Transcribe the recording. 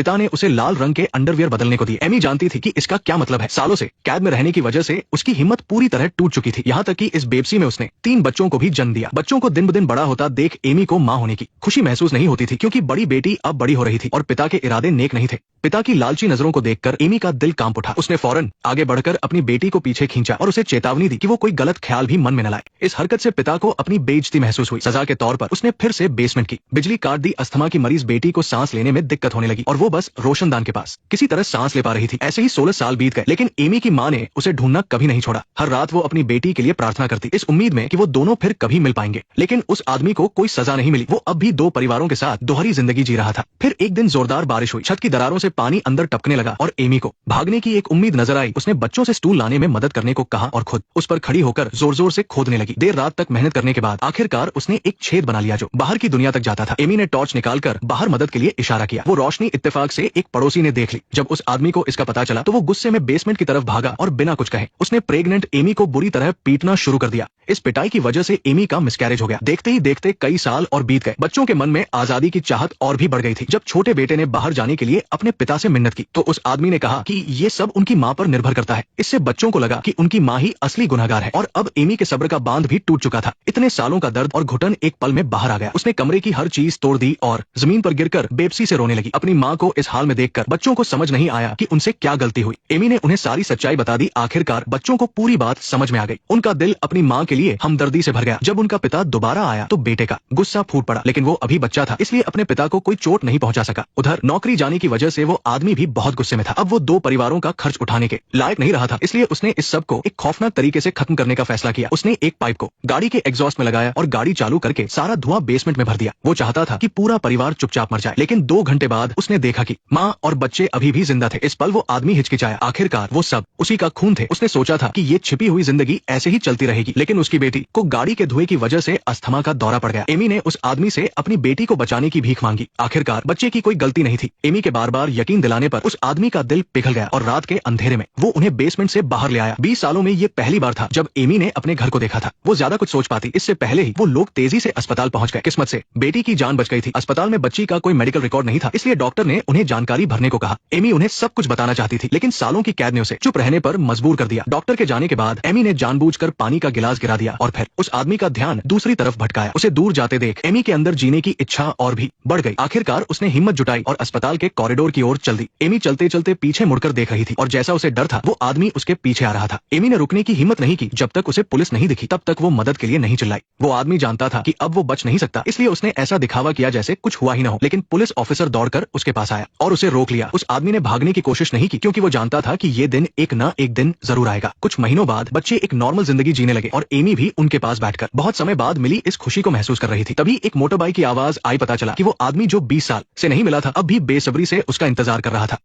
पिता ने उसे लाल रंग के अंडरवियर बदलने को दिए। एमी जानती थी कि इसका क्या मतलब है। सालों से कैद में रहने की वजह से उसकी हिम्मत पूरी तरह टूट चुकी थी। यहाँ तक कि इस बेबसी में उसने 3 बच्चों को भी जन्म दिया। बच्चों को दिन ब दिन बड़ा होता देख एमी को माँ होने की खुशी महसूस नहीं होती थी, क्योंकि बड़ी बेटी अब बड़ी हो रही थी और पिता के इरादे नेक नहीं थे। पिता की लालची नजरों को देखकर एमी का दिल कांप उठा। उसने फौरन आगे बढ़कर अपनी बेटी को पीछे खींचा और उसे चेतावनी दी कि वो कोई गलत ख्याल भी मन में न लाए। इस हरकत से पिता को अपनी बेइज्जती महसूस हुई। सजा के तौर पर उसने फिर से बेसमेंट की बिजली काट दी। अस्थमा की मरीज बेटी को सांस लेने में दिक्कत होने लगी और वो बस रोशनदान के पास किसी तरह सांस ले पा रही थी। ऐसे ही 16 साल बीत गए, लेकिन एमी की माँ ने उसे ढूंढना कभी नहीं छोड़ा। हर रात वो अपनी बेटी के लिए प्रार्थना करती, इस उम्मीद में कि वो दोनों फिर कभी मिल पाएंगे। लेकिन उस आदमी को कोई सजा नहीं मिली। वो अब भी 2 परिवारों के साथ दोहरी जिंदगी जी रहा था। फिर एक दिन जोरदार बारिश हुई। छत की दरारों से पानी अंदर टपकने लगा और एमी को भागने की एक उम्मीद नजर आई। उसने बच्चों से स्टूल लाने में मदद करने को कहा और खुद उस पर खड़ी होकर जोर जोर से खोदने लगी। देर रात तक मेहनत करने के बाद आखिरकार उसने एक छेद बना लिया जो बाहर की दुनिया तक जाता था। एमी ने टॉर्च निकालकर बाहर मदद के लिए इशारा किया। वो रोशनी इत्तेफाक से एक पड़ोसी ने देख ली। जब उस आदमी को इसका पता चला तो वो गुस्से में बेसमेंट की तरफ भागा और बिना कुछ कहे उसने प्रेग्नेंट एमी को बुरी तरह पीटना शुरू कर दिया। इस पिटाई की वजह से एमी का मिसकैरेज हो गया। देखते ही देखते कई साल और बीत गए। बच्चों के मन में आजादी की चाहत और भी बढ़ गई थी। जब छोटे बेटे ने बाहर जाने के लिए अपने पिता से मिन्नत की तो उस आदमी ने कहा कि ये सब उनकी माँ पर निर्भर करता है। इससे बच्चों को लगा कि उनकी माँ ही असली गुनहगार है और अब एमी के सब्र का बांध भी टूट चुका था। इतने सालों का दर्द और घुटन एक पल में बाहर आ गया। उसने कमरे की हर चीज तोड़ दी और जमीन पर गिरकर बेबसी से रोने लगी। अपनी माँ को इस हाल में देखकर बच्चों को समझ नहीं आया कि उनसे क्या गलती हुई। एमी ने उन्हें सारी सच्चाई बता दी। आखिरकार बच्चों को पूरी बात समझ में आ गई। उनका दिल अपनी माँ के लिए हमदर्दी से भर गया। जब उनका पिता दोबारा आया तो बेटे का गुस्सा फूट पड़ा, लेकिन वो अभी बच्चा था इसलिए अपने पिता को कोई चोट नहीं पहुंचा सका। उधर नौकरी जाने की वजह से वो आदमी भी बहुत गुस्से में था। अब वो 2 परिवारों का खर्च उठाने के लायक नहीं रहा था, इसलिए उसने इस सब को एक खौफनाक तरीके से खत्म करने का फैसला किया। उसने एक पाइप को गाड़ी के एग्जॉस्ट में लगाया और गाड़ी चालू करके सारा धुआं बेसमेंट में भर दिया। वो चाहता था कि पूरा परिवार चुपचाप मर जाए, लेकिन 2 घंटे बाद उसने देखा कि माँ और बच्चे अभी भी जिंदा थे। इस पल वो आदमी हिचकिचाया। आखिरकार वो सब उसी का खून थे। उसने सोचा था कि ये छिपी हुई जिंदगी ऐसे ही चलती रहेगी, लेकिन उसकी बेटी को गाड़ी के धुएं की वजह से अस्थमा का दौरा पड़ गया। एमी ने उस आदमी से अपनी बेटी को बचाने की भीख मांगी। आखिरकार बच्चे की कोई गलती नहीं थी। एमी के बार बार यकीन दिलाने पर उस आदमी का दिल पिघल गया और रात के अंधेरे में वो उन्हें बेसमेंट से बाहर ले आया। 20 सालों में ये पहली बार था जब एमी ने अपने घर को देखा था। वो ज्यादा कुछ सोच पाती इससे पहले ही वो लोग तेजी से अस्पताल पहुंच गए। किस्मत से बेटी की जान बच गई थी। अस्पताल में बच्ची का कोई मेडिकल रिकॉर्ड नहीं था, इसलिए डॉक्टर ने उन्हें जानकारी भरने को कहा। एमी उन्हें सब कुछ बताना चाहती थी, लेकिन सालों की कैद ने उसे चुप रहने पर मजबूर कर दिया। डॉक्टर के जाने के बाद एमी ने जानबूझकर पानी का गिलास गिरा दिया और फिर उस आदमी का ध्यान दूसरी तरफ भटकाया। उसे दूर जाते देख एमी के अंदर जीने की इच्छा और भी बढ़ गई। आखिरकार उसने हिम्मत जुटाई और अस्पताल के कॉरिडोर की ओर चल दी। एमी चलते चलते पीछे मुड़कर देख रही थी और जैसा उसे डर था वो आदमी उसके पीछे आ रहा था। एमी ने रुकने की हिम्मत नहीं की। जब तक उसे पुलिस नहीं दिखी तब तक वो मदद के लिए नहीं चिल्लाई। वो आदमी जानता था कि अब वो बच नहीं सकता, इसलिए उसने ऐसा दिखावा किया जैसे कुछ हुआ ही न हो। लेकिन पुलिस ऑफिसर दौड़कर उसके पास आया और उसे रोक लिया। उस आदमी ने भागने की कोशिश नहीं की, क्योंकि वो जानता था कि ये दिन एक न एक दिन जरूर आएगा। कुछ महीनों बाद बच्चे एक नॉर्मल जिंदगी जीने लगे और एमी भी उनके पास बैठकर बहुत समय बाद मिली इस खुशी को महसूस कर रही थी। तभी एक मोटरबाइक की आवाज आई। पता चला कि वो आदमी जो 20 साल से नहीं मिला था अब भी बेसब्री से उसका इंतजार कर रहा था।